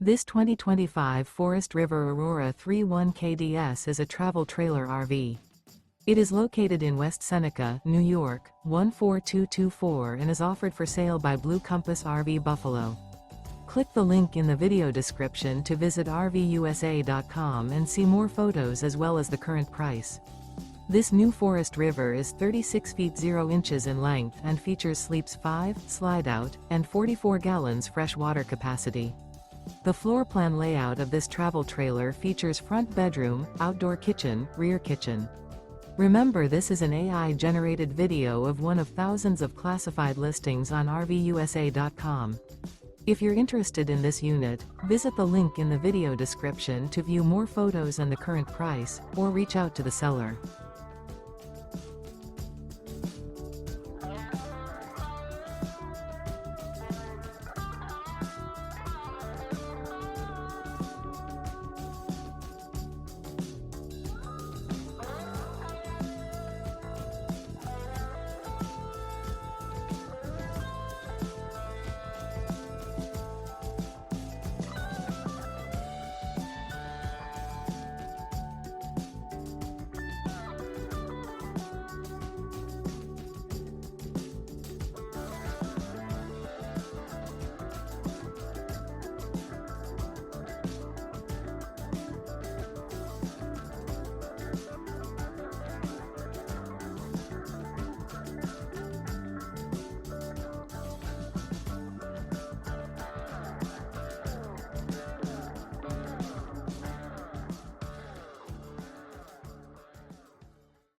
This 2025 Forest River Aurora 31 KDS is a travel trailer RV. It is located in West Seneca, New York, 14224 and is offered for sale by Blue Compass RV Buffalo. Click the link in the video description to visit RVUSA.com and see more photos as well as the current price. This new Forest River is 36 feet 0 inches in length and features sleeps 5, Slideout, and 44 gallons fresh water capacity. The floor plan layout of this travel trailer features front bedroom, outdoor kitchen, rear kitchen. Remember, this is an AI-generated video of one of thousands of classified listings on RVUSA.com. If you're interested in this unit, visit the link in the video description to view more photos and the current price, or reach out to the seller.